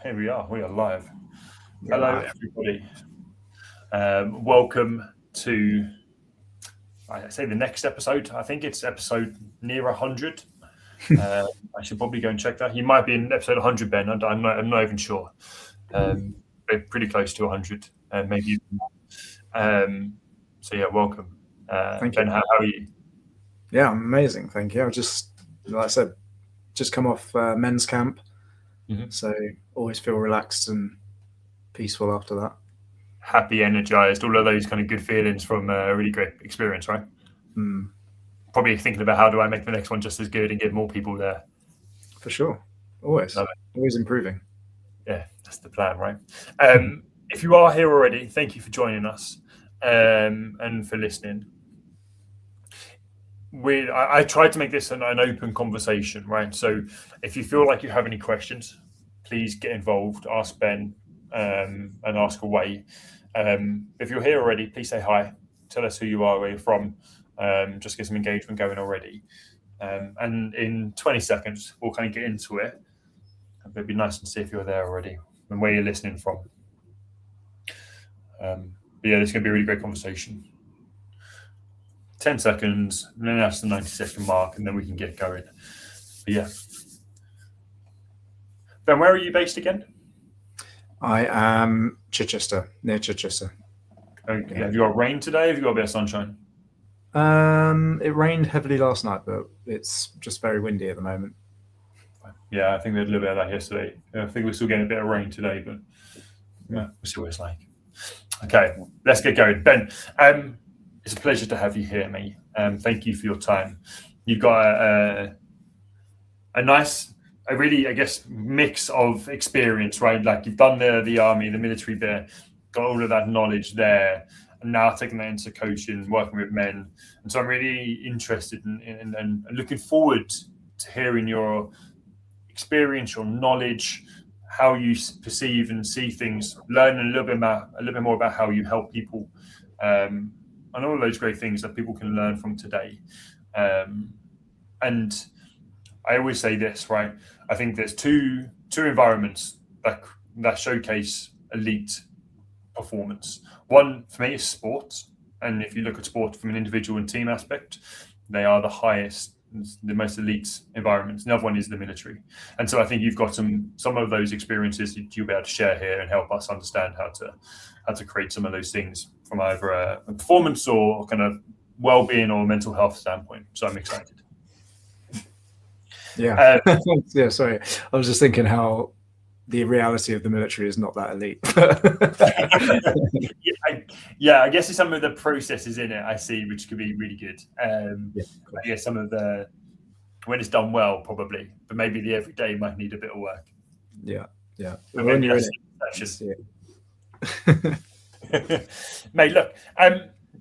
Here we are. We are live. We're Hello, live. everybody. Welcome to, I say, the next episode. I think it's episode near 100. I should probably go and check that. You might be in episode 100, Ben. I'm not even sure. We're pretty close to 100, maybe even more. So yeah, welcome, Thank Ben. you. How are you? Yeah, I'm amazing. Thank you. I just, like I said, just come off men's camp, Mhm. so always feel relaxed and peaceful after that. Happy, energized, all of those kind of good feelings from a really great experience, right? Mm, Probably thinking about how do I make the next one just as good and get more people there. for sure. Always, Love it. always improving. Yeah, that's the plan, right? If you are here already, thank you for joining us and for listening. I tried to make this an open conversation, right? So if you feel like you have any questions, please get involved, ask Ben, and ask away. If you're here already, please say hi. Tell us who you are, where you're from. Just get some engagement going already. And in 20 seconds, we'll kind of get into it. It'd be nice to see if you're there already and where you're listening from. But yeah, this is going to be a really great conversation. 10 seconds, and then that's the 90-second mark, and then we can get going. But yeah. Ben, where are you based again? I am Chichester, near Chichester. Okay. Have you got rain today? Have you got a bit of sunshine? It rained heavily last night, but it's just very windy at the moment. Yeah, I think we had a little bit of that yesterday. I think we're still getting a bit of rain today, but yeah, we'll see what it's like. Okay, let's get going. Ben, it's a pleasure to have you here, mate. Thank you for your time. You've got a nice, a really, I guess, mix of experience, right? Like you've done the army, the military bit, got all of that knowledge there, and now taking that into coaching, working with men. And so I'm really interested in and looking forward to hearing your experience, your knowledge, how you perceive and see things, learning a little bit more about how you help people, and all of those great things that people can learn from today. And I always say this, right? I think there's two environments that showcase elite performance. One for me is sports, and if you look at sport from an individual and team aspect, they are the highest, the most elite environments. Another one is the military, and so I think you've got some of those experiences that you'll be able to share here and help us understand how to create some of those things from either a performance or kind of well-being or mental health standpoint. So I'm excited. Yeah. Yeah, sorry. I was just thinking how the reality of the military is not that elite. Yeah, I guess it's some of the processes in it I see, which could be really good. Yeah, I guess some of the, when it's done well, probably, but maybe the everyday might need a bit of work. yeah. But When maybe you're in that's it, Mate, look,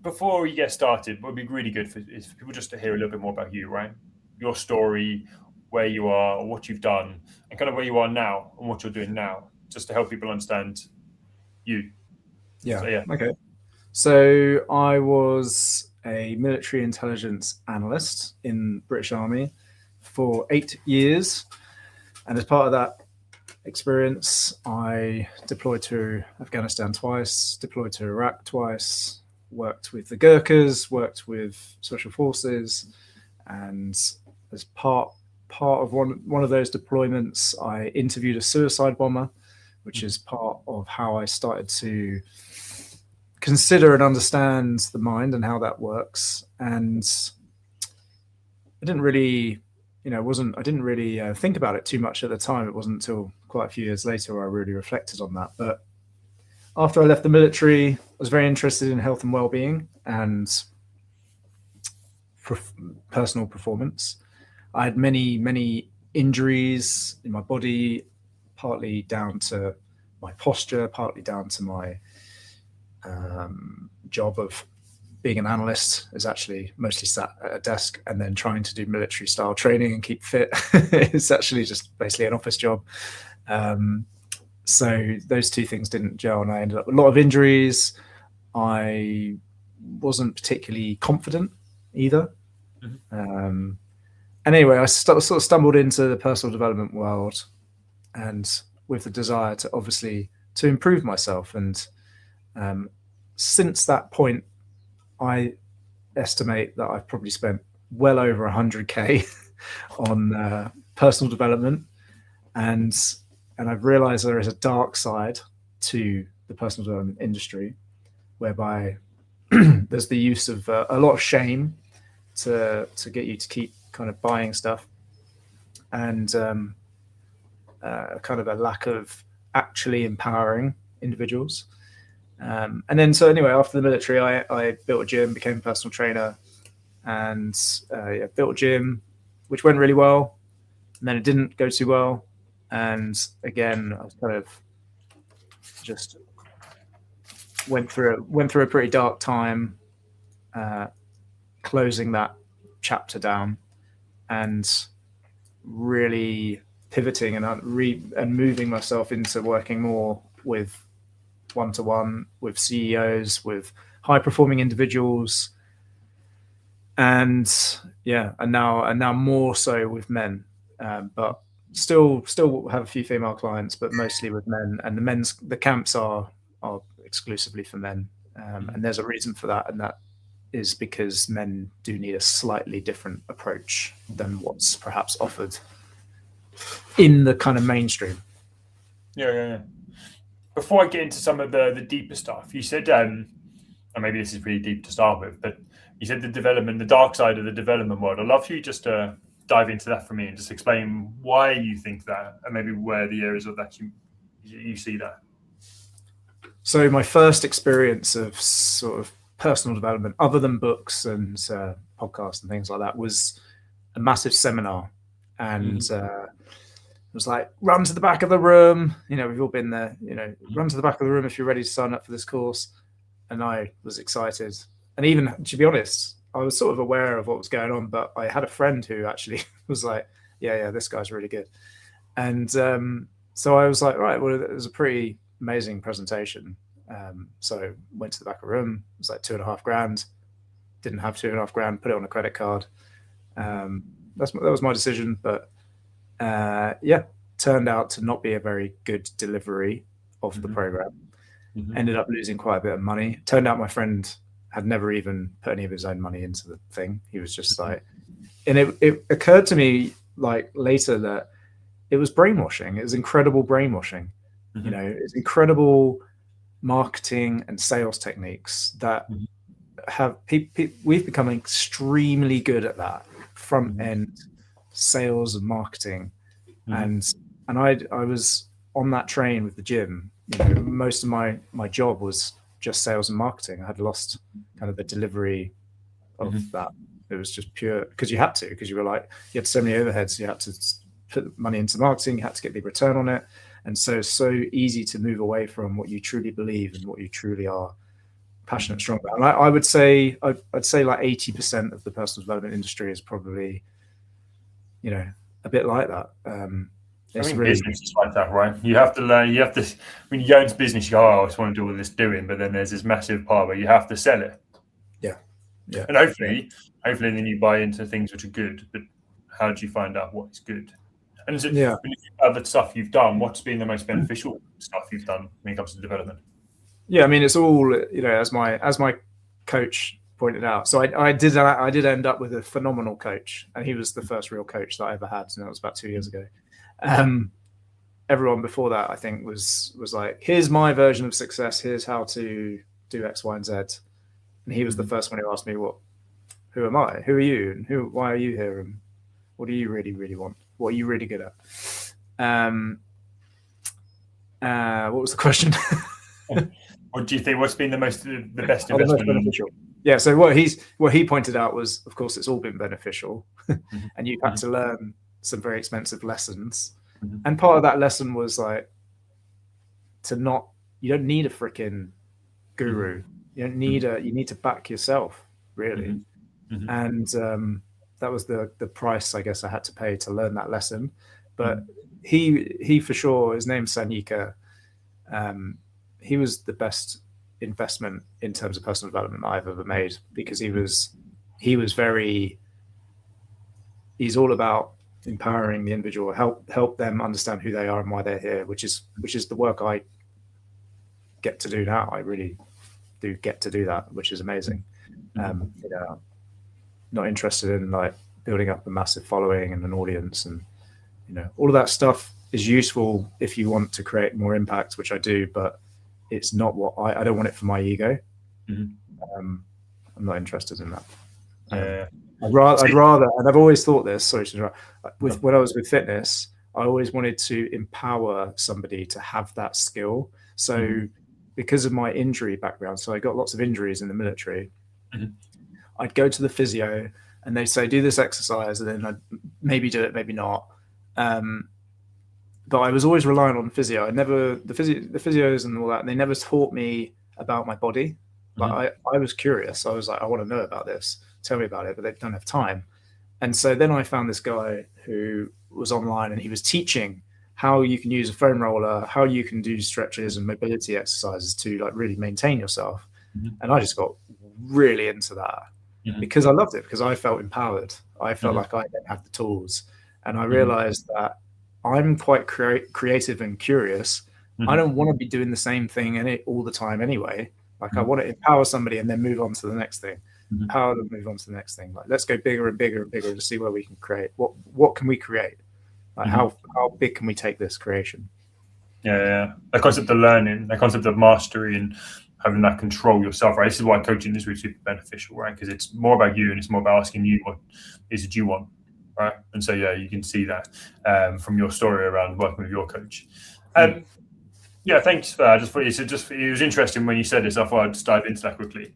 before we get started, what would be really good is for people just to hear a little bit more about you, right? Your story, where you are, what you've done, and kind of where you are now and what you're doing now, just to help people understand you. Yeah. So, yeah. Okay. So I was a military intelligence analyst in British Army for 8 years, and as part of that experience, I deployed to Afghanistan twice, deployed to Iraq twice, worked with the Gurkhas, worked with special forces, and as part of one of those deployments, I interviewed a suicide bomber, which is part of how I started to consider and understand the mind and how that works. And I didn't really, I didn't really think about it too much at the time. It wasn't until quite a few years later where I really reflected on that. But after I left the military, I was very interested in health and well-being and personal performance. I had many injuries in my body, partly down to my posture, partly down to my job of being an analyst is actually mostly sat at a desk and then trying to do military style training and keep fit. It's actually just basically an office job. So those two things didn't gel, and I ended up with a lot of injuries. I wasn't particularly confident either. And anyway, I sort of stumbled into the personal development world, and with the desire to obviously to improve myself. And since that point, I estimate that I've probably spent well over 100K on personal development, and I've realized there is a dark side to the personal development industry, whereby there's the use of a lot of shame to get you to keep kind of buying stuff, and kind of a lack of actually empowering individuals. And then, so anyway, after the military, I built a gym, became a personal trainer, and built a gym, which went really well. And then it didn't go too well. And again, I was kind of just went through a pretty dark time, closing that chapter down and really pivoting and moving myself into working more with one-to-one with CEOs, with high-performing individuals, and now more so with men, but still have a few female clients, but mostly with men. And the camps are exclusively for men, and there's a reason for that, and that is because men do need a slightly different approach than what's perhaps offered in the kind of mainstream. Yeah. Before I get into some of the deeper stuff, you said, and maybe this is pretty deep to start with, but you said the dark side of the development world. I'd love for you just to dive into that for me and just explain why you think that, and maybe where the areas of that you see that. So my first experience of sort of personal development, other than books and podcasts and things like that, was a massive seminar. And it was like, run to the back of the room. We've all been there, run to the back of the room if you're ready to sign up for this course. And I was excited. And even, to be honest, I was sort of aware of what was going on, but I had a friend who actually was like, yeah, this guy's really good. And so I was like, right, well, it was a pretty amazing presentation. So went to the back of the room. It was like $2,500. Didn't have $2,500, put it on a credit card. That was my decision, but turned out to not be a very good delivery of the program. Ended up losing quite a bit of money. Turned out my friend had never even put any of his own money into the thing. He was just like, and it occurred to me like later that it was brainwashing. It was incredible brainwashing. It's incredible marketing and sales techniques that have we've become extremely good at that front end sales and marketing. And I was on that train with the gym. Most of my job was just sales and marketing. I had lost kind of the delivery of that. It was just pure, because you were like, you had so many overheads. You had to put money into marketing. You had to get the return on it. And so easy to move away from what you truly believe and what you truly are passionate, strong about. And I would say, I'd say like 80% of the personal development industry is probably, a bit like that. It's really, business is like that, right? You have to learn. You have to, when you go into business, you go, "Oh, I just want to do all this doing," but then there's this massive part where you have to sell it. Yeah. And hopefully, then you buy into things which are good. But how do you find out what is good? And when you think about the stuff you've done, what's been the most beneficial stuff you've done when it comes to development? Yeah, I mean, it's all as my coach pointed out. So I did end up with a phenomenal coach, and he was the first real coach that I ever had, and that was about 2 years ago. Everyone before that, I think, was like, here's my version of success. Here's how to do X, Y, and Z. And he was the first one who asked me, who am I? Who are you? And why are you here? And what do you really, really want? What are you really good at? What was the question? What do you think? What's been the best investment? The most beneficial. Yeah. So what he pointed out was, of course, it's all been beneficial, and you've had to learn some very expensive lessons. And part of that lesson was like, you don't need a freaking guru. You don't need you need to back yourself, really. And that was the price, I guess, I had to pay to learn that lesson. But he for sure, his name's Sanika. He was the best investment in terms of personal development I've ever made, because he's all about, empowering the individual, help them understand who they are and why they're here, which is the work I get to do now. I really do get to do that, which is amazing. Not interested in like building up a massive following and an audience, and all of that stuff is useful if you want to create more impact, which I do, but it's not what I don't want it for my ego. I'm not interested in that. I'd rather, and I've always thought this, sorry to interrupt, when I was with fitness, I always wanted to empower somebody to have that skill. So because of my injury background, so I got lots of injuries in the military, I'd go to the physio and they'd say, do this exercise, and then I'd maybe do it, maybe not. But I was always relying on physio. The physios and all that, and they never taught me about my body. Like I was curious. I was like, I want to know about this. Tell me about it, but they don't have time. And so then I found this guy who was online, and he was teaching how you can use a foam roller, how you can do stretches and mobility exercises to like really maintain yourself. And I just got really into that because I loved it, because I felt empowered. I felt like I didn't have the tools. And I realized that I'm quite creative and curious. I don't want to be doing the same thing all the time anyway. Like I want to empower somebody and then move on to the next thing. Empower them, move on to the next thing. Like let's go bigger and bigger and bigger to see where we can create. What can we create? Like how big can we take this creation? The concept of learning, the concept of mastery, and having that control yourself, right? This is why coaching is really super beneficial, right? Because it's more about you, and it's more about asking you what is it you want, right? And so you can see that from your story around working with your coach. Thanks for that. It was interesting when you said this. I thought I'd just dive into that quickly.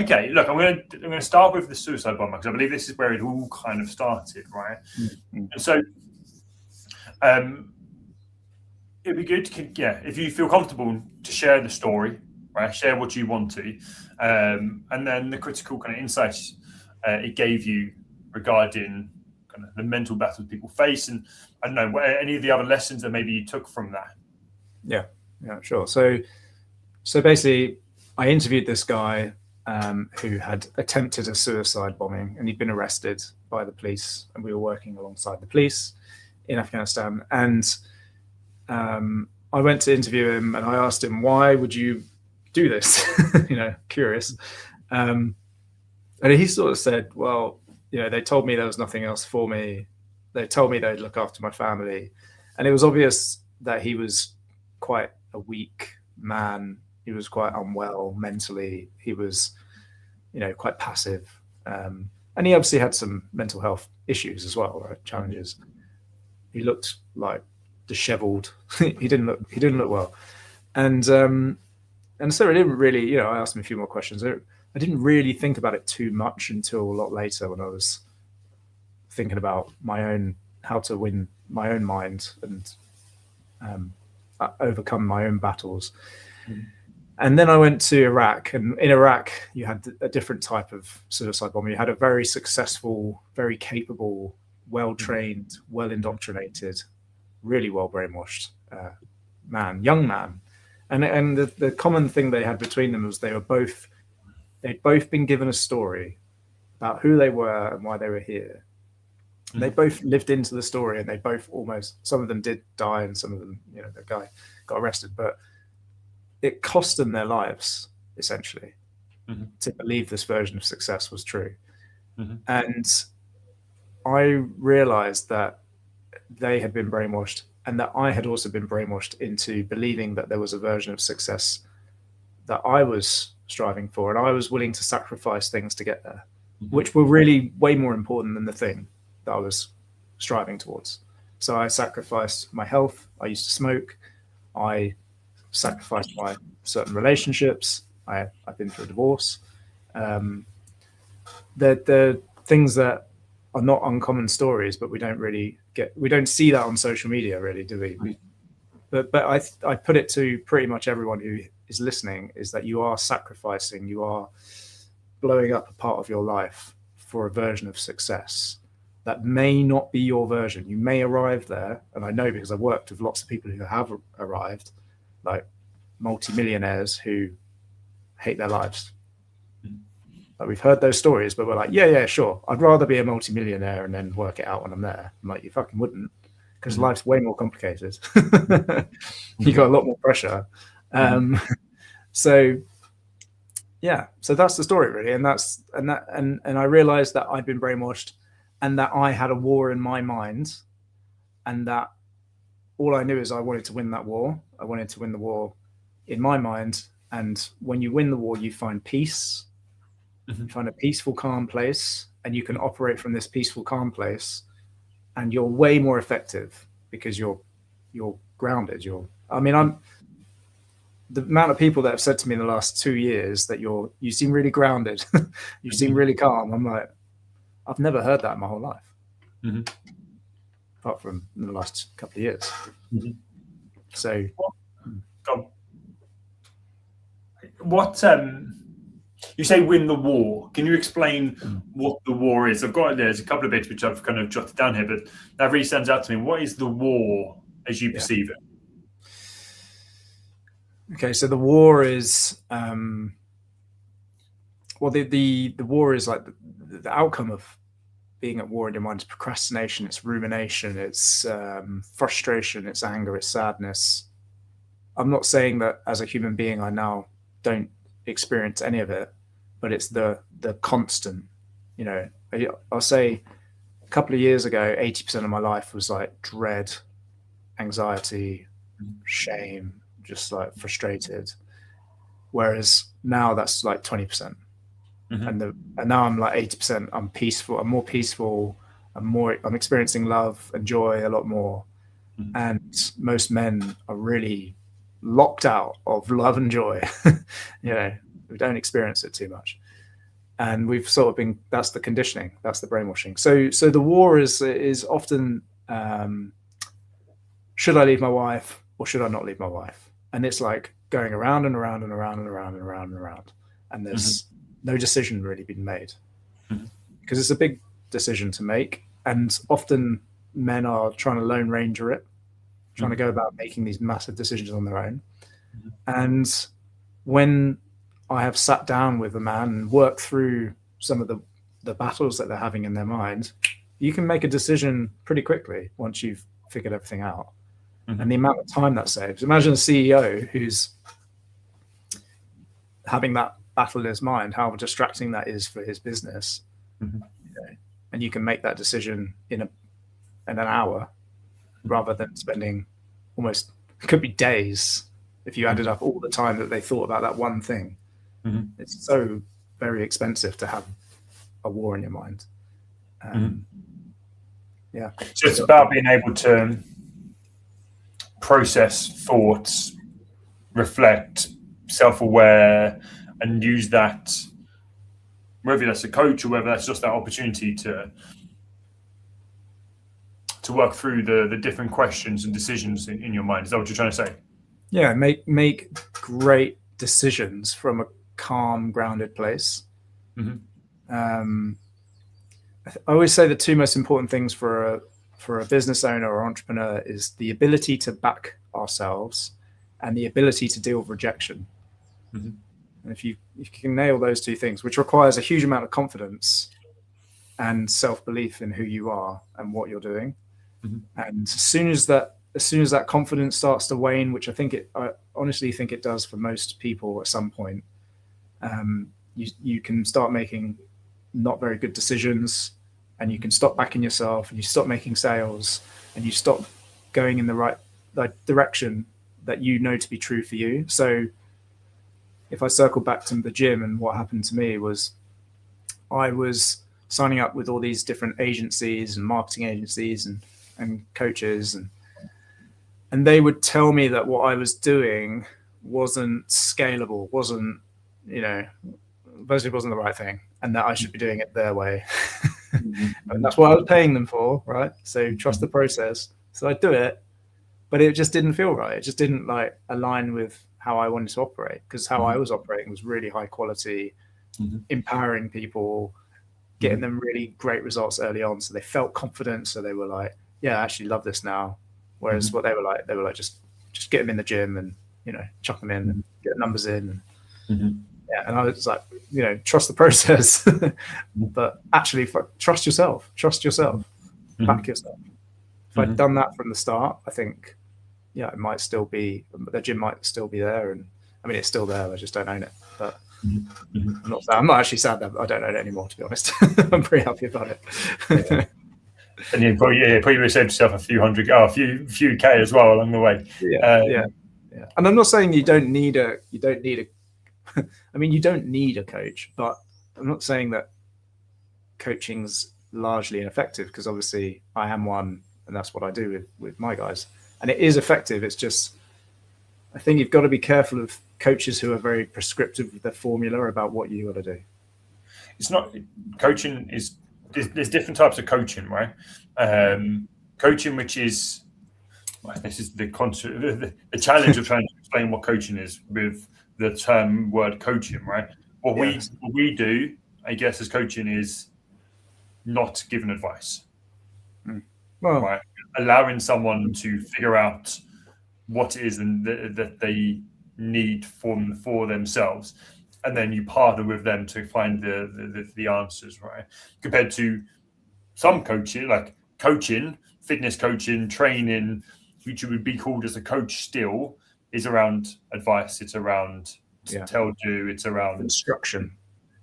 Okay, look, I'm going to start with the suicide bomber, because I believe this is where it all kind of started, right? And so, it'd be good, if you feel comfortable to share the story, right? Share what you want to, and then the critical kind of insights it gave you regarding kind of the mental battles people face, and I don't know any of the other lessons that maybe you took from that. Yeah, sure. So basically, I interviewed this guy who had attempted a suicide bombing, and he'd been arrested by the police, and we were working alongside the police in Afghanistan. And I went to interview him, and I asked him, why would you do this? Curious. And he sort of said, well, they told me there was nothing else for me. They told me they'd look after my family. And it was obvious that he was quite a weak man. He was quite unwell mentally. He was, quite passive. And he obviously had some mental health issues as well, right? Challenges. He looked like disheveled. he didn't look well. And so I didn't really, I asked him a few more questions. I didn't really think about it too much until a lot later, when I was thinking about how to win my own mind and overcome my own battles. And then I went to Iraq, and in Iraq, you had a different type of suicide bomber. You had a very successful, very capable, well-trained, well-indoctrinated, really well brainwashed young man. And the common thing they had between them was they'd both been given a story about who they were and why they were here. And they both lived into the story, and they both some of them did die, and some of them, the guy got arrested, but it cost them their lives, essentially, to believe this version of success was true. And I realized that they had been brainwashed, and that I had also been brainwashed into believing that there was a version of success that I was striving for, and I was willing to sacrifice things to get there, which were really way more important than the thing that I was striving towards. So I sacrificed my health. I used to smoke. I sacrificed my certain relationships. I've been through a divorce. They're things that are not uncommon stories, but we don't see that on social media, really, do we? But I put it to pretty much everyone who is listening, is that you are sacrificing, you are blowing up a part of your life for a version of success that may not be your version. You may arrive there, and I know because I've worked with lots of people who have arrived, like multimillionaires who hate their lives. Like, we've heard those stories, but we're like, yeah, sure. I'd rather be a multimillionaire and then work it out when I'm there. I'm like, you fucking wouldn't, because life's way more complicated. You got a lot more pressure. So that's the story, really. And I realized that I'd been brainwashed, and that I had a war in my mind, and that all I knew is I wanted to win that war. I wanted to win the war in my mind. And when you win the war, you find peace. You find a peaceful, calm place, and you can operate from this peaceful, calm place, and you're way more effective because you're grounded. The amount of people that have said to me in the last 2 years that you seem really grounded, you seem really calm. I'm like, I've never heard that in my whole life, apart from in the last couple of years. So, what you say win the war? Can you explain what the war is? There's a couple of bits which I've kind of jotted down here, but that really stands out to me. What is the war as you perceive it? Okay, so the war is the war is like the outcome of being at war in your mind is procrastination, it's rumination, it's frustration, it's anger, it's sadness. I'm not saying that as a human being I now don't experience any of it, but it's the constant. I'll say a couple of years ago, 80% of my life was like dread, anxiety, shame, just like frustrated. Whereas now that's like 20%. And now I'm like 80%. I'm peaceful. I'm more peaceful. I'm experiencing love and joy a lot more. And most men are really locked out of love and joy. We don't experience it too much. And we've sort of been, that's the conditioning, that's the brainwashing. So the war is often, should I leave my wife or should I not leave my wife? And it's like going around and around and around and around and around and around. And there's no decision really been made, because it's a big decision to make. And often men are trying to Lone Ranger it, trying to go about making these massive decisions on their own. And when I have sat down with a man and worked through some of the battles that they're having in their mind, you can make a decision pretty quickly once you've figured everything out. And the amount of time that saves. Imagine a CEO who's having that battle in his mind, how distracting that is for his business. And you can make that decision in an hour, rather than spending almost, it could be days if you added up all the time that they thought about that one thing. It's so very expensive to have a war in your mind. So it's about being able to process thoughts, reflect, self-aware, and use that, whether that's a coach or whether that's just that opportunity to work through the different questions and decisions in your mind. Is that what you're trying to say? Yeah, make great decisions from a calm, grounded place. I always say the two most important things for a business owner or entrepreneur is the ability to back ourselves and the ability to deal with rejection. And if you can nail those two things, which requires a huge amount of confidence and self-belief in who you are and what you're doing. And as soon as that confidence starts to wane, which I honestly think it does for most people at some point, you can start making not very good decisions, and you can stop backing yourself, and you stop making sales, and you stop going in the right direction that you know to be true for you. So if I circle back to the gym, and what happened to me was I was signing up with all these different agencies and marketing agencies and coaches, and they would tell me that what I was doing wasn't scalable, basically wasn't the right thing, and that I should be doing it their way. And that's what I was paying them for, right? So trust the process. So I do it, but it just didn't feel right. It just didn't align with how I wanted to operate, because how I was operating was really high quality, empowering people, getting them really great results early on. So they felt confident. So they were like, yeah, I actually love this now. Whereas what they were like, just get them in the gym and, chuck them in and get numbers in. Yeah, and I was like, trust the process, but actually trust yourself. Trust yourself. Back yourself. If I'd done that from the start, I think, it might still be, the gym might still be there, and I mean it's still there. I just don't own it. But I'm not actually sad that I don't own it anymore. To be honest, I'm pretty happy about it. And you probably saved yourself a few K as well along the way. Yeah. And I'm not saying you don't need a. I mean, you don't need a coach, but I'm not saying that coaching's largely ineffective, because obviously I am one, and that's what I do with my guys, and it is effective. It's just, I think you've got to be careful of coaches who are very prescriptive with their formula about what you got to do. It's not coaching is. There's different types of coaching, right? Coaching, which is, this is the challenge of trying to explain what coaching is with the word coaching, right? What we do, I guess, as coaching is not giving advice, right? Allowing someone to figure out what it is that they need for themselves, and then you partner with them to find the answers, right? Compared to some coaching, like coaching, fitness coaching, training, which would be called as a coach still, is around advice. It's around tell do. It's around instruction.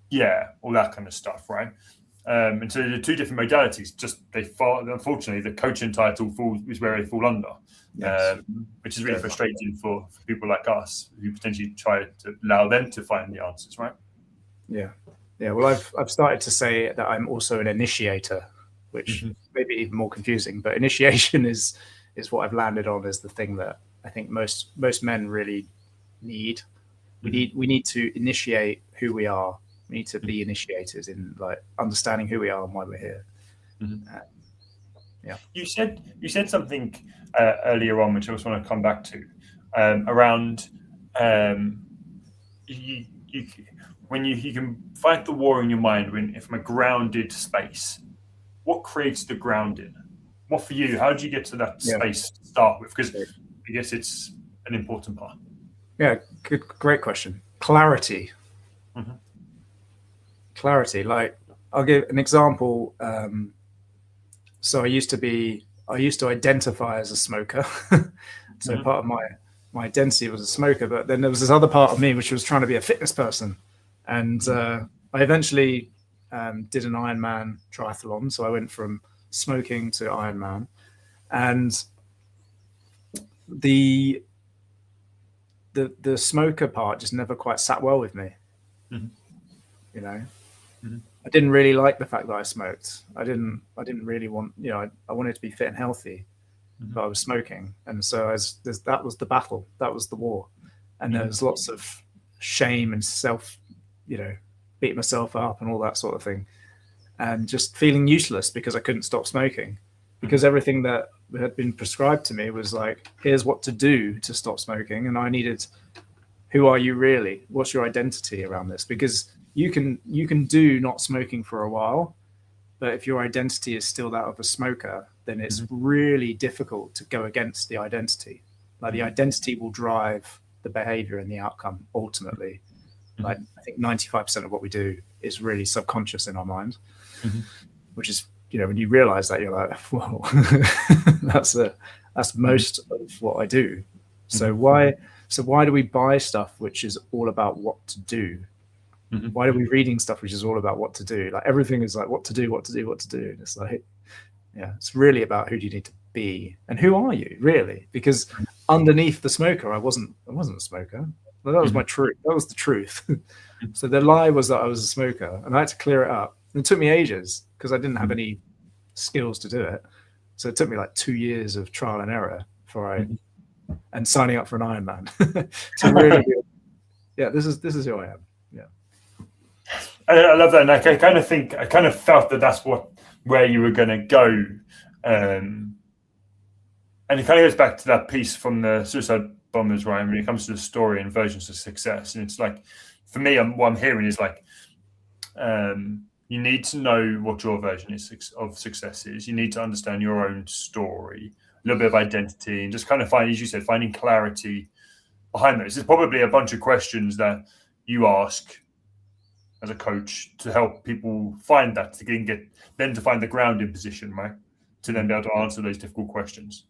Yeah, all that kind of stuff, right? And so the two different modalities, unfortunately, the coaching title is where they fall under. Yes. Which is really frustrating for people like us who potentially try to allow them to find the answers, right? Yeah. Well, I've started to say that I'm also an initiator, which may be even more confusing. But initiation is what I've landed on as the thing that I think most men really need. We need to initiate who we are. We need to be initiators in like understanding who we are and why we're here. You said something earlier on, which I just want to come back to, around when you can fight the war in your mind from a grounded space. What creates the grounding? What for you? How did you get to that space to start with? Because I guess it's an important part. Yeah, great question. Clarity. Clarity. Like, I'll give an example. So I used to identify as a smoker. So part of my identity was a smoker, but then there was this other part of me which was trying to be a fitness person. And I eventually did an Ironman triathlon. So I went from smoking to Ironman, and the smoker part just never quite sat well with me. I didn't really like the fact that I smoked. I didn't really want, I wanted to be fit and healthy, but I was smoking. And so that was the battle. That was the war. And there was lots of shame and self, beat myself up and all that sort of thing. And just feeling useless because I couldn't stop smoking, because everything that had been prescribed to me was like, here's what to do to stop smoking. And I needed, who are you really? What's your identity around this? Because you can do not smoking for a while, but if your identity is still that of a smoker, then it's really difficult to go against the identity. Like, the identity will drive the behavior and the outcome ultimately. Like, I think 95% of what we do is really subconscious in our mind, which is, when you realize that, you're like, whoa, that's most of what I do. So why do we buy stuff which is all about what to do? Why are we reading stuff which is all about what to do? Like, everything is like what to do. And it's like, it's really about who do you need to be and who are you really? Because underneath the smoker, I wasn't a smoker. Well, that was my truth. That was the truth. So the lie was that I was a smoker, and I had to clear it up. And it took me ages because I didn't have any skills to do it. So it took me like 2 years of trial and error and signing up for an Ironman to really, this is who I am. I love that, and I kind of felt that that's where you were going to go, and it kind of goes back to that piece from the suicide bombers, right? When it comes to the story and versions of success, and it's like, for me, what I'm hearing is like, you need to know what your version of success is. You need to understand your own story, a little bit of identity, and just kind of as you said, finding clarity behind those. There's probably a bunch of questions that you ask as a coach to help people find that, to find the grounding position, right? To then be able to answer those difficult questions.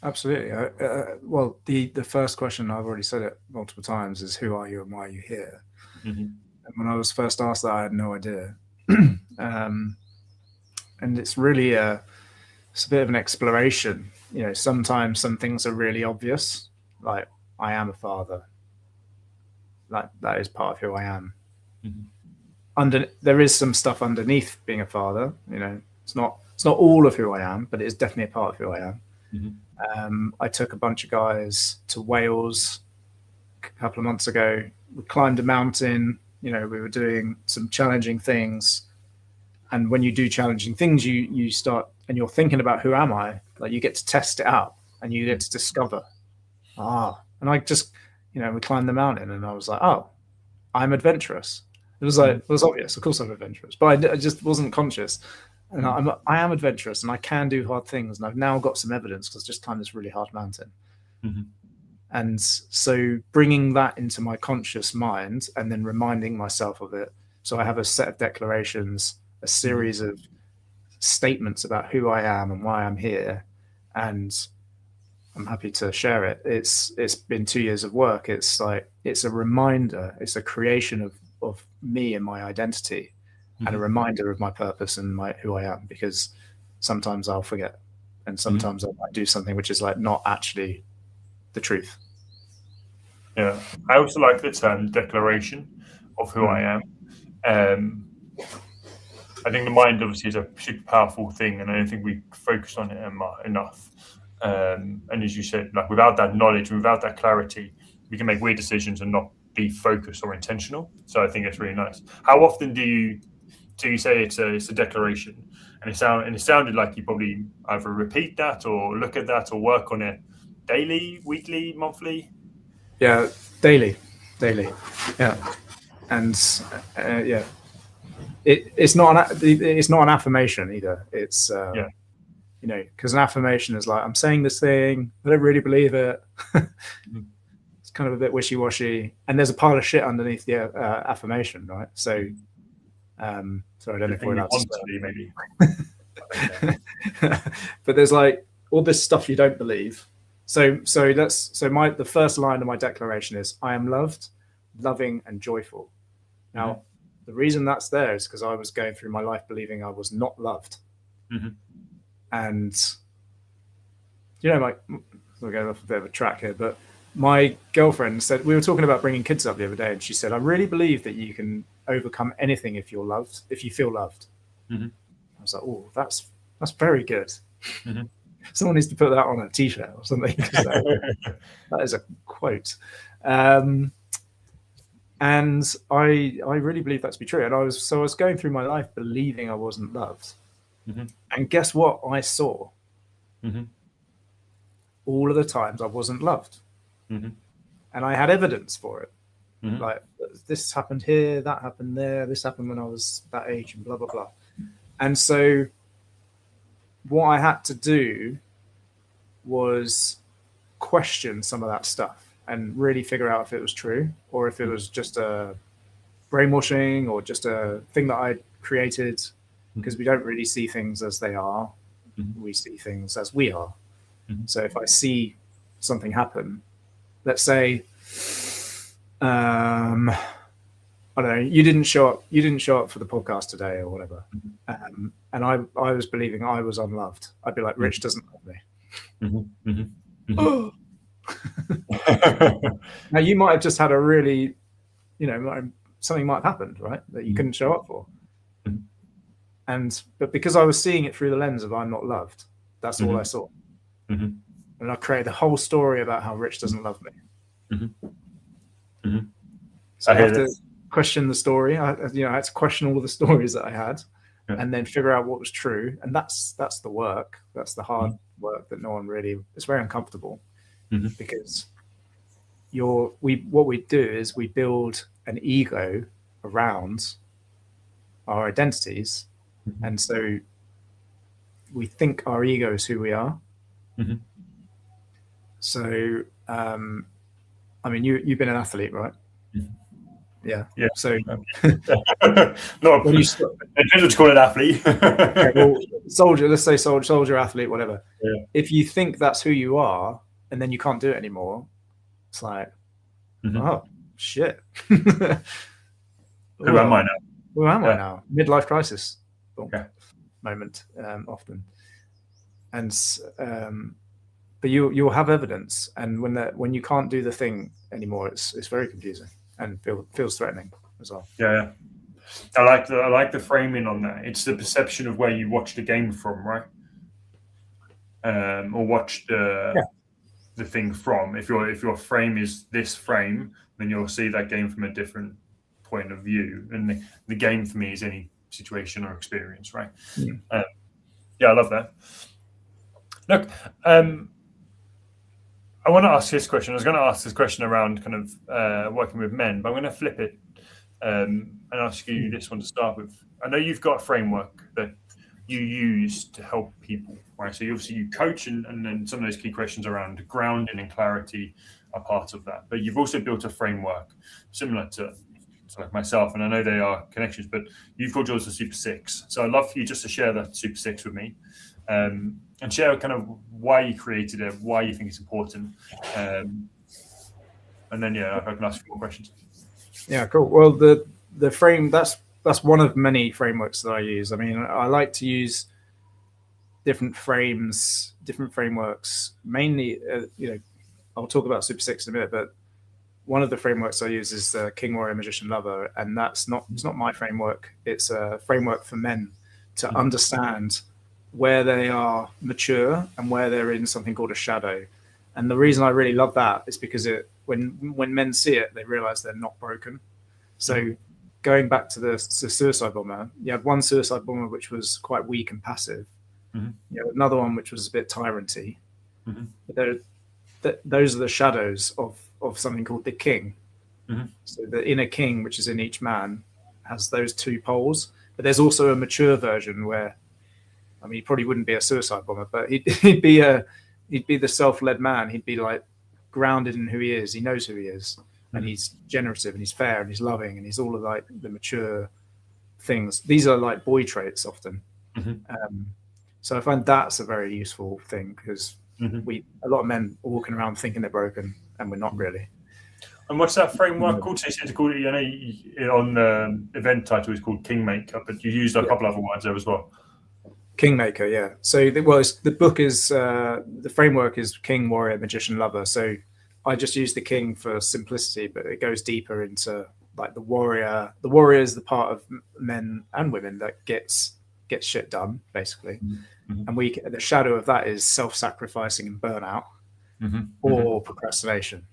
Absolutely. Well, the first question, I've already said it multiple times, is who are you and why are you here? Mm-hmm. And when I was first asked that, I had no idea. And it's really it's a bit of an exploration. You know, sometimes some things are really obvious, like I am a father. Like that is part of who I am. Mm-hmm. There is some stuff underneath being a father. You know, it's not all of who I am, but it is definitely a part of who I am. Mm-hmm. I took a bunch of guys to Wales a couple of months ago. We climbed a mountain. You know, we were doing some challenging things. And when you do challenging things, you start and you're thinking about who am I? Like you get to test it out and you get to discover. And I just, you know, we climbed the mountain and I was like, oh, I'm adventurous. It was like, it was obvious. Of course I'm adventurous, but I just wasn't conscious. And I am adventurous and I can do hard things. And I've now got some evidence because I just climbed this really hard mountain. Mm-hmm. And so bringing that into my conscious mind and then reminding myself of it. So I have a set of declarations, a series of statements about who I am and why I'm here. And I'm happy to share it. It's been 2 years of work. It's like, it's a reminder. It's a creation of me and my identity. And a reminder of my purpose and who I am, because sometimes I'll forget and sometimes I might do something which is like not actually the truth. Yeah, I also like the term declaration of who I am. I think the mind obviously is a super powerful thing, and I don't think we focus on it enough. And as you said, like without that knowledge, without that clarity, we can make weird decisions and not be focused or intentional. So I think it's really nice. How often do you say it's a declaration? And it sounded like you probably either repeat that or look at that or work on it daily, weekly, monthly. Yeah, daily. Yeah, and yeah, it's not an affirmation either. It's you know, because an affirmation is like I'm saying this thing, I don't really believe it. It's kind of a bit wishy-washy, and there's a pile of shit underneath the affirmation, right? So. So I don't know if we're allowed to maybe. But there's like all this stuff you don't believe. So the first line of my declaration is I am loved, loving, and joyful. Now, the reason that's there is because I was going through my life believing I was not loved. And you know, we're going off a bit of a track here, but my girlfriend said, we were talking about bringing kids up the other day, and she said, I really believe that you can overcome anything if you're loved, if you feel loved. I was like, oh, that's very good. Someone needs to put that on a t-shirt or something. That is a quote. And I really believe that to be true. And I was going through my life believing I wasn't loved. And guess what I saw? All of the times I wasn't loved. And I had evidence for it. Like this happened here, that happened there, this happened when I was that age, and blah blah blah. And so what I had to do was question some of that stuff and really figure out if it was true or if it was just a brainwashing or just a thing that I created, because we don't really see things as they are. We see things as we are. So if I see something happen, let's say I don't know, you didn't show up for the podcast today or whatever, and I was believing I was unloved, I'd be like, Rich doesn't love me. Now you might have just had a really, you know, something might have happened, right, that you couldn't show up for, but because I was seeing it through the lens of I'm not loved, that's all I saw. And I created the whole story about how Rich doesn't love me. So I have to question the story. I had to question all the stories that I had, and then figure out what was true. And that's the work. That's the hard work that no one really. It's very uncomfortable because what we do is we build an ego around our identities, and so we think our ego is who we are. So, I mean, you've been an athlete, right? Yeah. Yeah. So not when you depends to call an athlete. yeah, well, soldier, let's say soldier, athlete, whatever. Yeah. If you think that's who you are, and then you can't do it anymore, it's like, oh shit. Who am I now? Who am I now? Midlife crisis moment, often. And but you'll have evidence, and when you can't do the thing anymore, it's very confusing and feels threatening as well. Yeah. I like the framing on that. It's the perception of where you watch the game from, right? Or watch the thing from. If your frame is this frame, then you'll see that game from a different point of view. And the game for me is any situation or experience, right? Yeah, I love that. Look, I want to ask this question. I was going to ask this question around kind of working with men, but I'm going to flip it and ask you this one to start with. I know you've got a framework that you use to help people, right? So obviously you coach, and then some of those key questions around grounding and clarity are part of that. But you've also built a framework similar to like myself, and I know they are connections, but you've called yours the Super Six. So I'd love for you just to share that Super Six with me, and share kind of why you created it, why you think it's important, and then I can ask you more questions. Yeah, cool. Well, the frame that's one of many frameworks that I use. I mean, I like to use different frameworks. Mainly, I'll talk about Super Six in a minute, but one of the frameworks I use is the King, Warrior, Magician, Lover, and it's not my framework. It's a framework for men to understand where they are mature and where they're in something called a shadow. And the reason I really love that is because when men see it, they realize they're not broken. So going back to the suicide bomber, you had one suicide bomber which was quite weak and passive. You had another one which was a bit tyranty. But those are the shadows of something called the king. So the inner king, which is in each man, has those two poles. But there's also a mature version where, I mean, he probably wouldn't be a suicide bomber, but he'd be the self-led man. He'd be like grounded in who he is. He knows who he is, and he's generative, and he's fair, and he's loving, and he's all of like the mature things. These are like boy traits often. So I find that's a very useful thing, because a lot of men are walking around thinking they're broken, and we're not really. And what's that framework called? So you said to call it, on the event title is called Kingmaker, but you used a couple other words there as well. Kingmaker, yeah. So the book is the framework is King, Warrior, Magician, Lover. So I just use the King for simplicity, but it goes deeper into like the Warrior. The Warrior is the part of men and women that gets shit done, basically. And the shadow of that is self-sacrificing and burnout, or procrastination,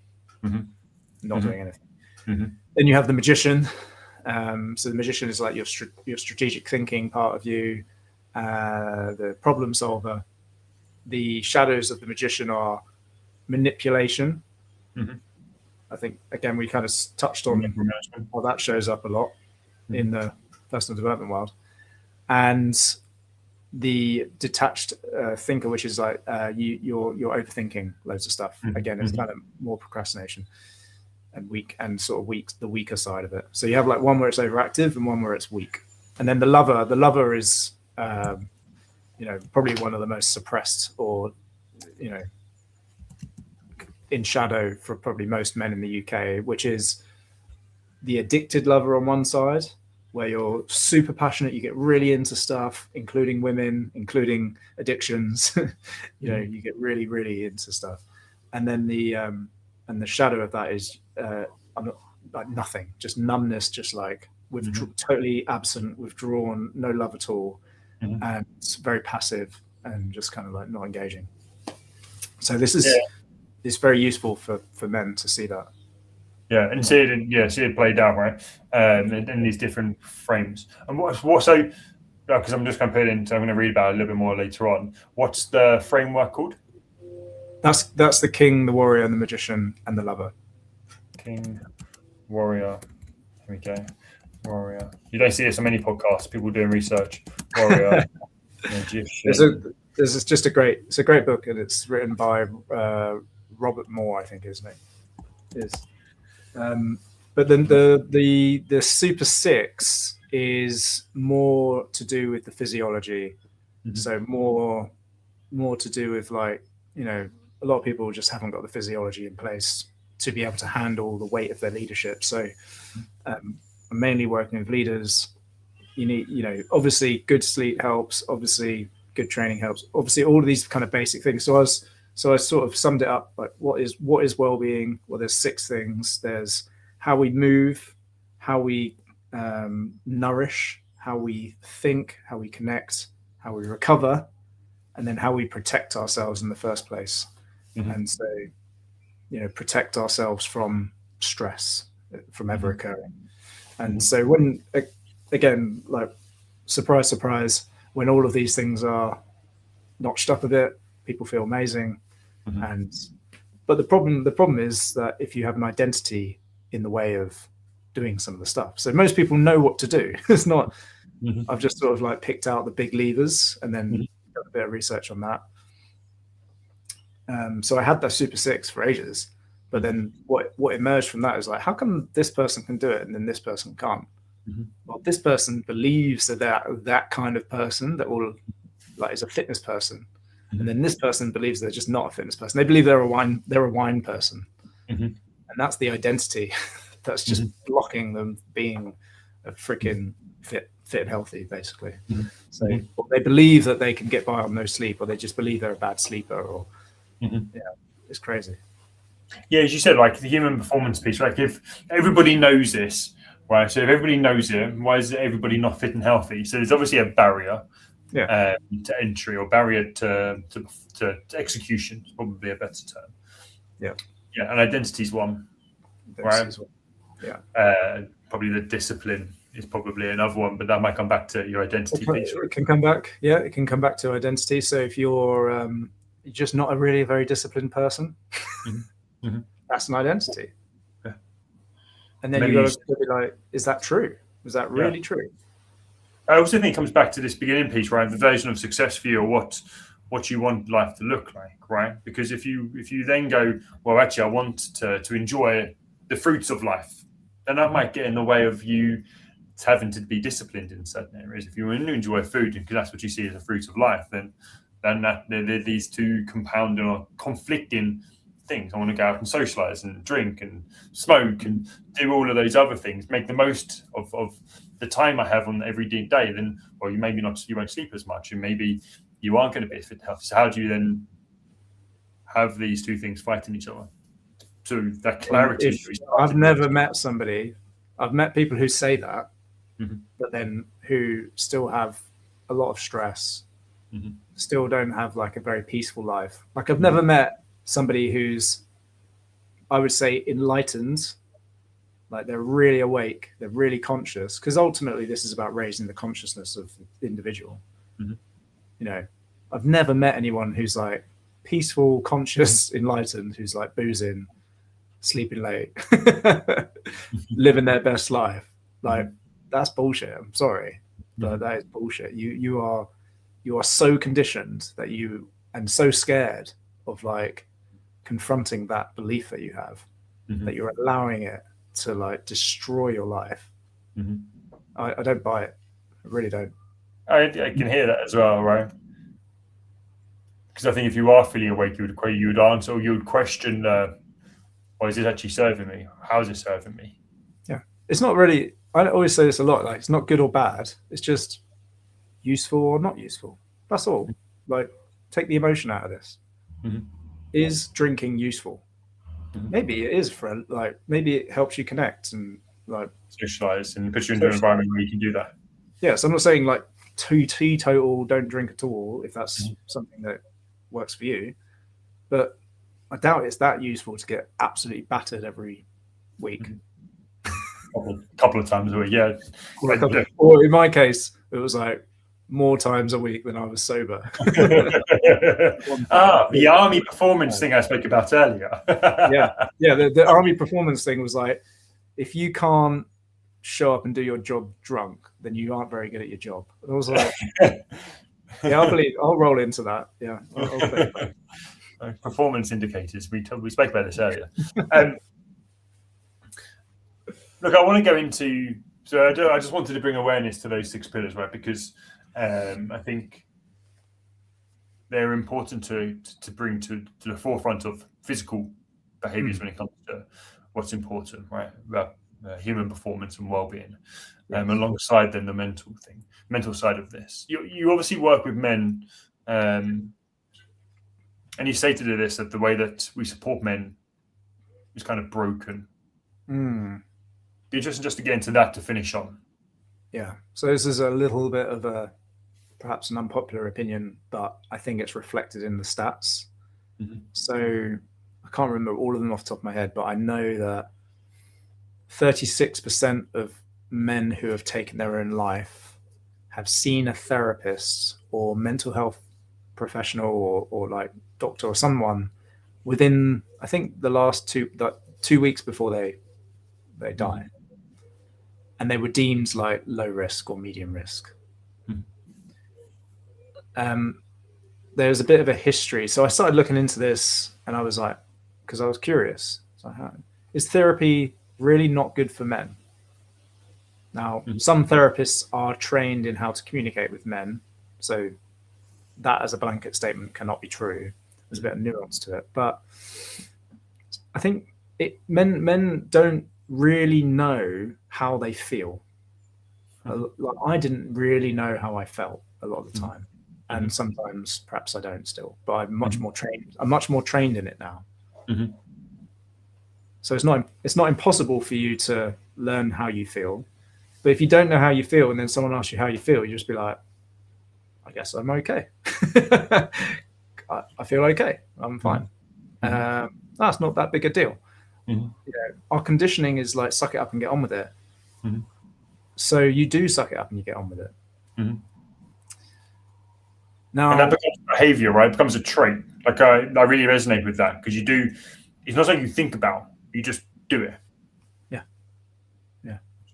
not doing anything. Then you have the Magician. So the Magician is like your strategic thinking part of you. The problem solver. The shadows of the Magician are manipulation. I think, again, we kind of touched on how that shows up a lot in the personal development world. And the detached thinker, which is like you're overthinking loads of stuff. Again, it's kind of more procrastination and the weaker side of it. So you have like one where it's overactive and one where it's weak. And then the lover is probably one of the most suppressed, or in shadow for probably most men in the UK, which is the addicted lover on one side, where you're super passionate, you get really into stuff, including women, including addictions. You get really, really into stuff. And then the shadow of that is like nothing, just numbness, just like totally absent, withdrawn, no love at all. And it's very passive and just kind of like not engaging. So this is it's very useful for men to see that. Yeah, and see it played out, right? In these different frames. And what so, because I'm just going to put it in, so I'm going to read about it a little bit more later on. What's the framework called? That's the King, the Warrior, and the Magician, and the Lover. King, Warrior. Here we go. Warrior. You don't see this on many podcasts. People doing research. Warrior. Magician. It's a great book, and it's written by Robert Moore, I think his name is. But then the Super 6 is more to do with the physiology. So more to do with, like, you know, a lot of people just haven't got the physiology in place to be able to handle the weight of their leadership. So I'm mainly working with leaders. You need, you know, obviously good sleep helps, obviously good training helps, obviously all of these kind of basic things. So I sort of summed it up, like what is well-being? Well, there's 6 things. There's how we move, how we nourish, how we think, how we connect, how we recover, and then how we protect ourselves in the first place. And so, you know, protect ourselves from stress from ever occurring. And so when, again, like, surprise, surprise, when all of these things are notched up a bit, people feel amazing. But the problem is that if you have an identity in the way of doing some of the stuff, so most people know what to do. It's not, I've just sort of like picked out the big levers and then done a bit of research on that. So I had that Super 6 for ages, but then what emerged from that is like, how come this person can do it and then this person can't? Well, this person believes that they're that kind of person that will, like, is a fitness person, and then this person believes they're just not a fitness person. They believe they're a wine person, and that's the identity that's just blocking them being a freaking fit and healthy, basically. So or they believe that they can get by on no sleep, or they just believe they're a bad sleeper, or yeah, it's crazy. Yeah, as you said, like the human performance piece, like if everybody knows this, right? So if everybody knows it, why is everybody not fit and healthy? So there's obviously a barrier to entry, or barrier to execution is probably a better term. Yeah, and identity is one, right? Probably the discipline is probably another one, but that might come back to your identity piece. It can come back. Yeah, it can come back to identity. So if you're just not a really very disciplined person, that's an identity. And then you've got to be like, is that true? Is that really true? I also think it comes back to this beginning piece, right? The version of success for you, or what you want life to look like, right? Because if you then go, well, actually, I want to enjoy the fruits of life, then that might get in the way of you having to be disciplined in certain areas. If you want to enjoy food, because that's what you see as a fruit of life, then these two compounding or conflicting things. I want to go out and socialize and drink and smoke and do all of those other things, make the most of the time I have on every day. Then, well, you won't sleep as much, and maybe you aren't going to be fit healthy. So how do you then have these two things fighting each other? So that clarity. I've never met somebody. I've met people who say that, but then who still have a lot of stress, still don't have like a very peaceful life. Like I've never met somebody who's, I would say, enlightened, like they're really awake, they're really conscious, because ultimately this is about raising the consciousness of the individual. You know, I've never met anyone who's like peaceful, conscious, enlightened, who's like boozing, sleeping late, living their best life. Like that's bullshit. I'm sorry, but that is bullshit. You are so conditioned that and so scared of like confronting that belief that you have, that you're allowing it to like destroy your life. I don't buy it. I really don't. I can hear that as well, right? Because I think if you are feeling awake, you would answer, or you would question, well, is this actually serving me? How is it serving me? Yeah, it's not really. I always say this a lot. Like, it's not good or bad. It's just useful or not useful. That's all. Like, take the emotion out of this. Is drinking useful? Maybe it is for like. Maybe it helps you connect and like socialize and puts you into an environment where you can do that. Yeah, so I'm not saying like teetotal, don't drink at all if that's something that works for you, but I doubt it's that useful to get absolutely battered every week. A couple of times a week, yeah. Or in my case, it was like more times a week than I was sober. The army performance thing I spoke about earlier. The army performance thing was like, if you can't show up and do your job drunk, then you aren't very good at your job. And I was like, I'll roll into that. Yeah, I'll performance indicators. We spoke about this earlier. Look, I want to go into. So I just wanted to bring awareness to those 6 pillars, right? Because I think they're important to bring to the forefront of physical behaviors when it comes to what's important, right? About human performance and well-being, alongside then the mental side of this. You obviously work with men, and you stated to this that the way that we support men is kind of broken. Be interesting just to get into that to finish on. Yeah. So this is a little bit of perhaps an unpopular opinion, but I think it's reflected in the stats. So I can't remember all of them off the top of my head, but I know that 36% of men who have taken their own life have seen a therapist or mental health professional or like doctor or someone within, I think, the last 2 weeks before they die. And they were deemed like low risk or medium risk. There's a bit of a history. So I started looking into this and I was like, because I was curious. So is therapy really not good for men? Now, some therapists are trained in how to communicate with men. So that as a blanket statement cannot be true. There's a bit of nuance to it. But I think men don't really know how they feel. Like, I didn't really know how I felt a lot of the time. And sometimes perhaps I don't still, but I'm much more trained. I'm much more trained in it now. So it's not impossible for you to learn how you feel. But if you don't know how you feel and then someone asks you how you feel, you just be like, I guess I'm okay. I feel okay. I'm fine. That's not that big a deal. Our conditioning is like, suck it up and get on with it. So you do suck it up and you get on with it. Now, and that becomes behavior, right? It becomes a trait. Like I really resonate with that because it's not something you think about. You just do it. Yeah.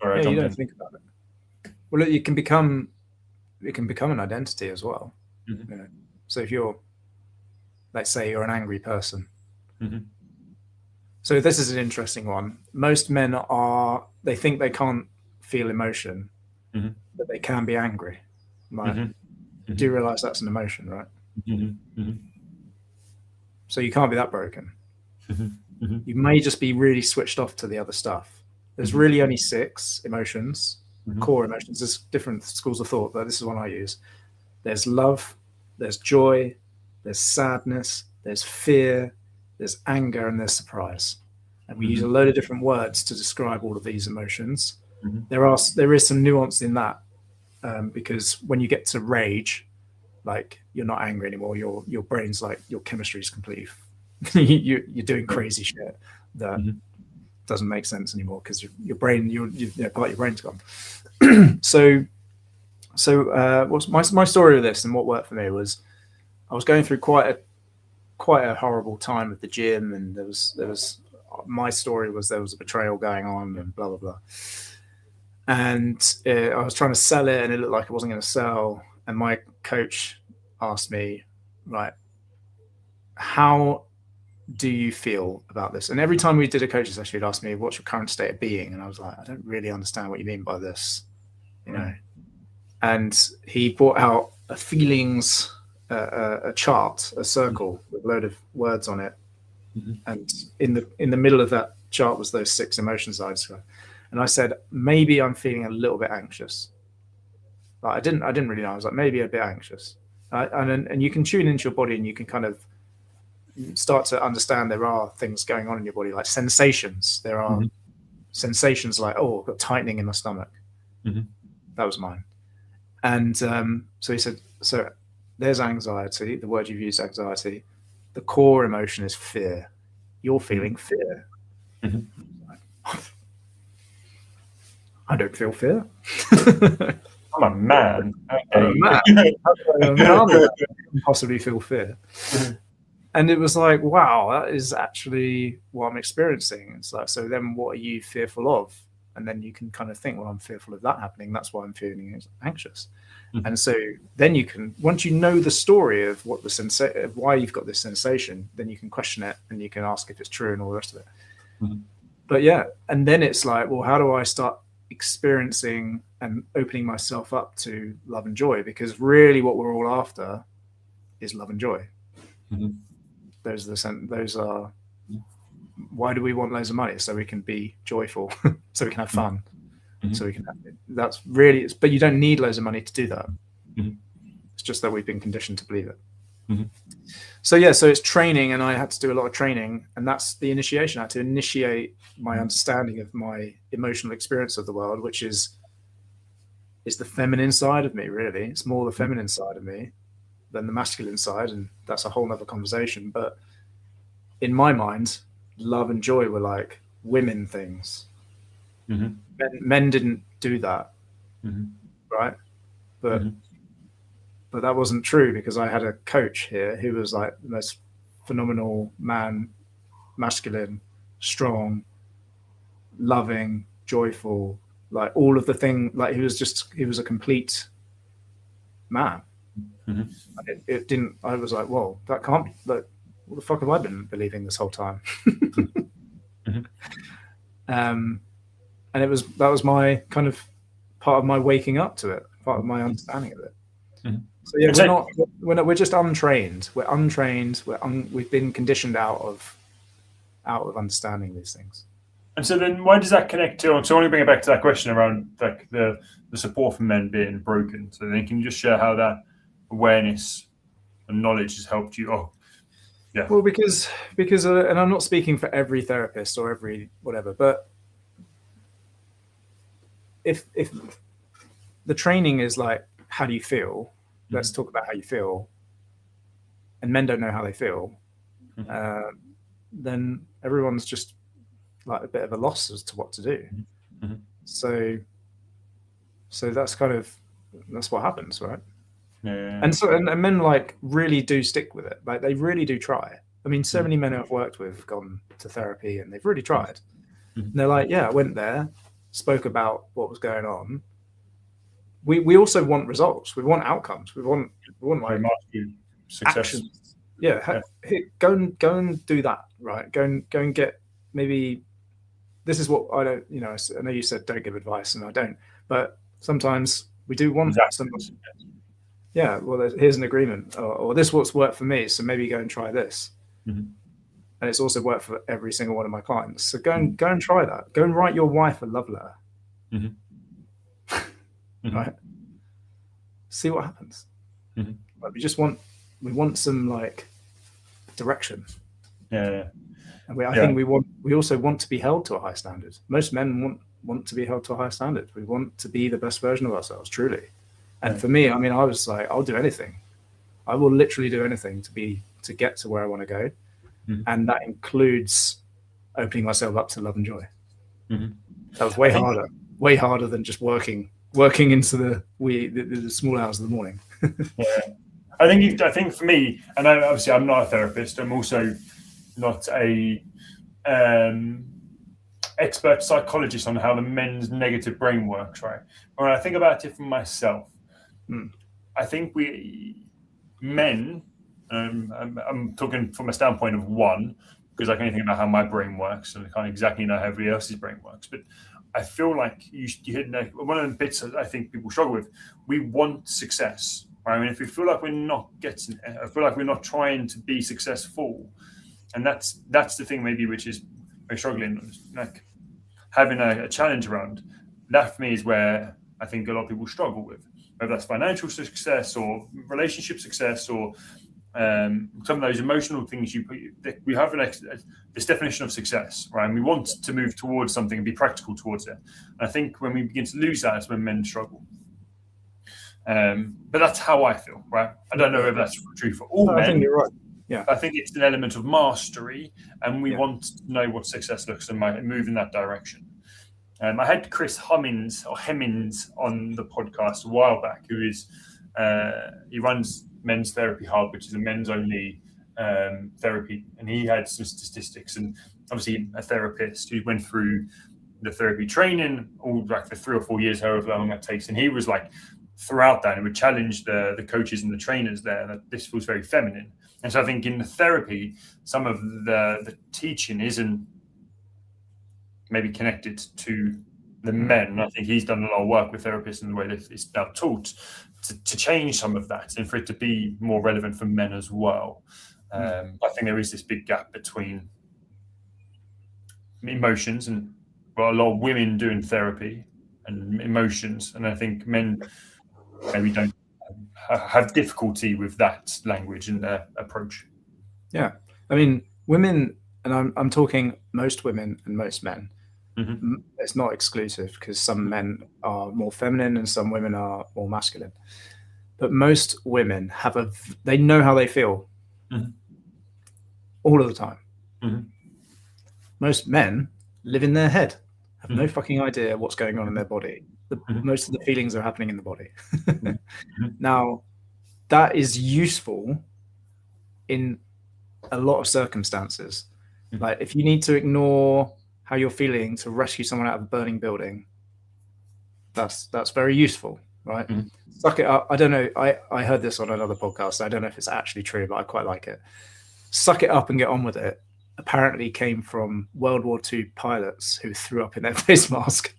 Sorry, you don't think about it. Well, it can become an identity as well. So if let's say you're an angry person. So this is an interesting one. Most men they think they can't feel emotion, but they can be angry. Right? Do you realize that's an emotion, right? So you can't be that broken. You may just be really switched off to the other stuff. There's really only 6 emotions, core emotions. There's different schools of thought, but this is one I use. There's love, there's joy, there's sadness, there's fear, there's anger, and there's surprise. And we use a load of different words to describe all of these emotions. There is some nuance in that, because when you get to rage, like, you're not angry anymore. Your brain's like, your chemistry is completely you're doing crazy shit that doesn't make sense anymore because your brain, part of your brain's gone. So what's my story with this and what worked for me was I was going through quite a horrible time at the gym, and there was my story was there was a betrayal going on and blah blah blah, and I was trying to sell it and it looked like it wasn't going to sell, and my coach asked me, right, how do you feel about this? And every time we did a coaching session, he'd ask me, what's your current state of being? And I was like, I don't really understand what you mean by this, And he brought out a feelings, a chart, a circle with a load of words on it. And in the middle of that chart was those 6 emotions I described. And I said, maybe I'm feeling a little bit anxious. Like, I didn't really know. I was like, maybe a bit anxious. And you can tune into your body and you can kind of start to understand there are things going on in your body, like sensations. There are sensations like, oh, I've got tightening in my stomach. That was mine. And so he said, so there's anxiety, the word you've used, anxiety. The core emotion is fear. You're feeling fear. I don't feel fear. I'm a man. Okay. I'm a man. How can I possibly feel fear? And it was like, wow, that is actually what I'm experiencing. It's like, so then what are you fearful of? And then you can kind of think, well, I'm fearful of that happening. That's why I'm feeling anxious. And so then you can, once you know the story of what of why you've got this sensation, then you can question it and you can ask if it's true and all the rest of it. but yeah, and then it's like, well, how do I start experiencing and opening myself up to love and joy? Because really what we're all after is love and joy. Mm-hmm. Those are why do we want loads of money? So we can be joyful, so we can have fun, mm-hmm. so we can that's really, but you don't need loads of money to do that. Mm-hmm. It's just that we've been conditioned to believe it. Mm-hmm. So yeah, so it's training, and I had to do a lot of training, and that's the initiation. I had to initiate my understanding of my emotional experience of the world, which is the feminine side of me, really. It's more the feminine side of me than the masculine side, and that's a whole nother conversation. But in my mind, love and joy were like women things. Mm-hmm. Men didn't do that, mm-hmm. right? But that wasn't true, because I had a coach here who was like the most phenomenal man, masculine, strong, loving, joyful, like all of the thing. Like he was a complete man. Mm-hmm. It didn't. I was like, whoa, that can't be. Like, what the fuck have I been believing this whole time? mm-hmm. And that was my kind of part of my waking up to it, part of my understanding of it. Mm-hmm. So yeah, we're just untrained. We're untrained. We've been conditioned out of understanding these things. And so then, why does that connect to? So I want to bring it back to that question around like the support for men being broken. So then, can you just share how that awareness and knowledge has helped you? Oh, yeah. Well, because and I'm not speaking for every therapist or every whatever, but if the training is like, how do you feel? Let's talk about how you feel. And men don't know how they feel. Then everyone's just like a bit of a loss as to what to do. Mm-hmm. So that's what happens, right? Yeah. And men like really do stick with it. Like they really do try. I mean, so many men I've worked with have gone to therapy and they've really tried. Mm-hmm. And they're like, yeah, I went there, spoke about what was going on. We also want results. We want outcomes. We want like success. Actions. Yeah. Go and do that. Right. Go and get, maybe this is what I don't. I know you said don't give advice, and I don't. But sometimes we do want some. Yeah. Well, here's an agreement, or this what's worked for me. So maybe go and try this. Mm-hmm. And it's also worked for every single one of my clients. So go and try that. Go and write your wife a love letter. Mm-hmm. Mm-hmm. Right. See what happens. Mm-hmm. Like we want some like direction. Yeah. And I think we also want to be held to a high standard. Most men want to be held to a high standard. We want to be the best version of ourselves, truly. And for me, I mean, I was like, I'll do anything. I will literally do anything to get to where I want to go. Mm-hmm. And that includes opening myself up to love and joy. Mm-hmm. That was way harder than just working into the small hours of the morning. Yeah. I think for me, and obviously I'm not a therapist, I'm also not a expert psychologist on how the men's negative brain works, right? When I think about it for myself, I think we men, I'm talking from a standpoint of one, because I can only think about how my brain works, and I can't exactly know how everybody else's brain works, but I feel like you hit one of the bits that I think people struggle with. We want success, right? I mean, if we feel like we're not getting it, I feel like we're not trying to be successful, and that's the thing maybe which is we're struggling, like having a challenge around. That for me is where I think a lot of people struggle with, whether that's financial success or relationship success or some of those emotional things we have this definition of success, right? And we want to move towards something and be practical towards it. And I think when we begin to lose that, it's when men struggle. But that's how I feel, right? I don't know if that's true for all men. I think you're right. Yeah, I think it's an element of mastery, and we want to know what success looks and move in that direction. I had Chris Hemmings on the podcast a while back, who is he runs Men's Therapy Hub, which is a men's only therapy, and he had some statistics, and obviously a therapist who went through the therapy training all like for 3 or 4 years, however long that takes, and he was like throughout that, it would challenge the coaches and the trainers there that this feels very feminine. And so I think in the therapy, some of the teaching isn't maybe connected to the men. And I think he's done a lot of work with therapists in the way that it's now taught to change some of that and for it to be more relevant for men as well. I think there is this big gap between emotions and a lot of women doing therapy and emotions, and I think men maybe don't have difficulty with that language and their approach. Yeah, I mean, women, and I'm talking most women and most men. Mm-hmm. It's not exclusive because some men are more feminine and some women are more masculine. But most women they know how they feel all of the time. Mm-hmm. Most men live in their head, have no fucking idea what's going on in their body. Most of the feelings are happening in the body. Now, that is useful in a lot of circumstances. Like if you need to ignore how you're feeling to rescue someone out of a burning building, that's very useful, right? Suck it up. I don't know. I heard this on another podcast. I don't know if it's actually true, but I quite like it. Suck it up and get on with it. Apparently came from World War II pilots who threw up in their face mask.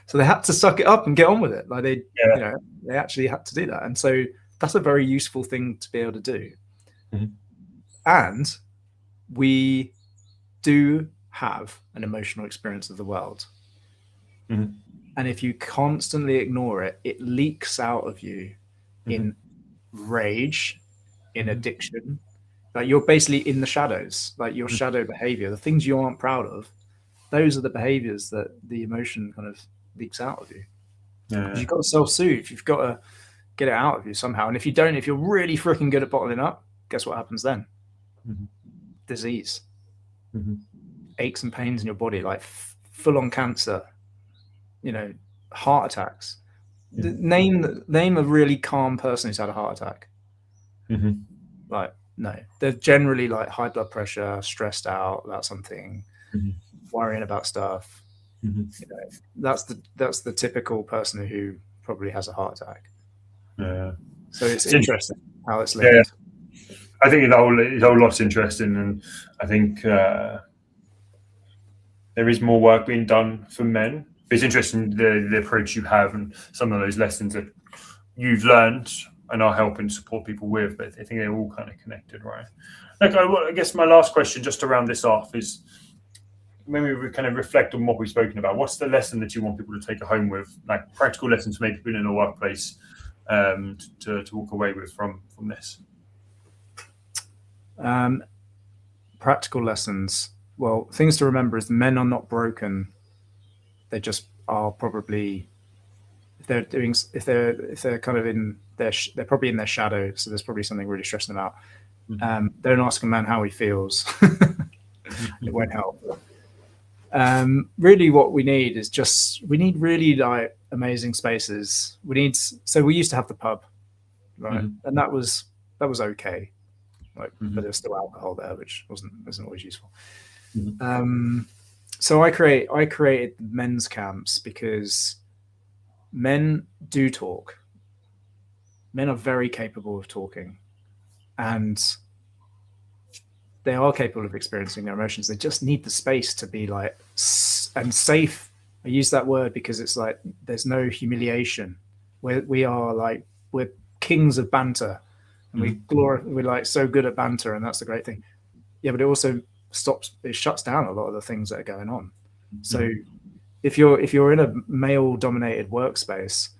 So they had to suck it up and get on with it. Like they actually had to do that. And so that's a very useful thing to be able to do. And we do have an emotional experience of the world. And if you constantly ignore it, it leaks out of you in rage, in addiction. Like you're basically in the shadows, like your shadow behavior, the things you aren't proud of. Those are the behaviors that the emotion kind of leaks out of you. You've got to self-soothe. You've got to get it out of you somehow. And if you don't, if you're really freaking good at bottling up, guess what happens then? Disease, aches and pains in your body, like full-on cancer, heart attacks. Name a really calm person who's had a heart attack. Like, no, they're generally like high blood pressure, stressed out about something, worrying about stuff. That's the typical person who probably has a heart attack. So it's interesting how it's linked. I think the whole lot's interesting, and I think there is more work being done for men. But it's interesting the approach you have and some of those lessons that you've learned and are helping support people with. But I think they're all kind of connected, right? Like, I guess my last question, just to round this off, is when we kind of reflect on what we've spoken about, what's the lesson that you want people to take home with, like practical lessons to make people in a workplace to walk away with from this? Practical lessons. Well, things to remember is men are not broken. They just are probably, if they're kind of in they're probably in their shadow. So there's probably something really stressing them out. Don't ask a man how he feels. It won't help. Really what we need is we need really like amazing spaces. We used to have the pub, right? And that was okay. Like, but there's still alcohol there, which wasn't always useful. So I created men's camps because men do talk. Men are very capable of talking, and they are capable of experiencing their emotions. They just need the space to be like and safe. I use that word because it's like there's no humiliation. We're kings of banter. And we're like so good at banter, and that's the great thing. Yeah, but it also shuts down a lot of the things that are going on. So if you're in a male-dominated workspace,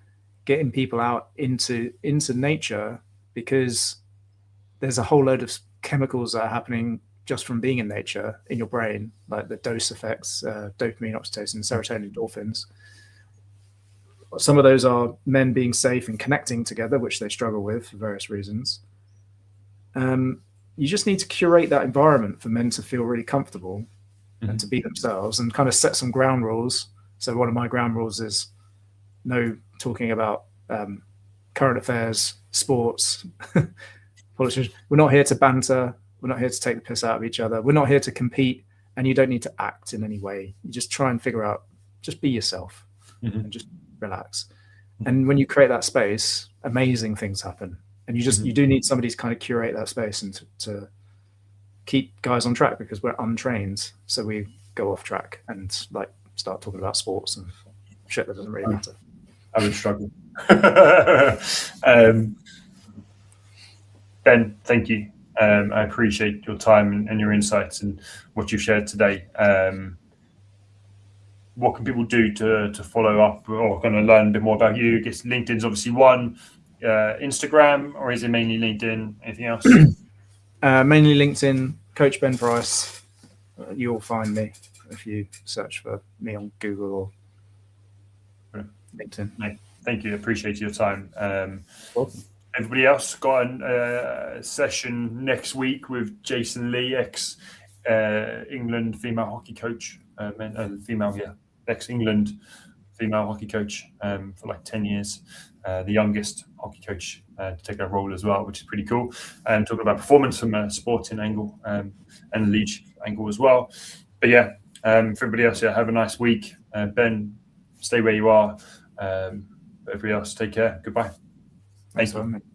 getting people out into nature, because there's a whole load of chemicals that are happening just from being in nature in your brain, like the dose effects, dopamine, oxytocin, serotonin, endorphins. Some of those are men being safe and connecting together, which they struggle with for various reasons. You just need to curate that environment for men to feel really comfortable and to be themselves, and kind of set some ground rules. So one of my ground rules is no talking about current affairs, sports, politics. We're not here to banter. We're not here to take the piss out of each other. We're not here to compete, and you don't need to act in any way. You just try and figure out, just be yourself and just relax. And when you create that space, amazing things happen. And you do need somebody to kind of curate that space and to keep guys on track, because we're untrained. So we go off track and like start talking about sports and shit that doesn't really matter. I would struggle. Ben, thank you. I appreciate your time and your insights and what you've shared today. What can people do to follow up or kind of learn a bit more about you? I guess LinkedIn's obviously one. Instagram, or is it mainly LinkedIn? Anything else? Mainly LinkedIn, Coach Ben Price. You'll find me if you search for me on Google or LinkedIn. No, thank you. Appreciate your time. Welcome. Everybody else got a session next week with Jason Lee, ex England female hockey coach, ex-England female hockey coach for like 10 years, the youngest hockey coach to take that role as well, which is pretty cool. And talking about performance from a sporting angle and leadership angle as well. But yeah, for everybody else, have a nice week. Ben, stay where you are. Everybody else, take care. Goodbye. Thanks for having me.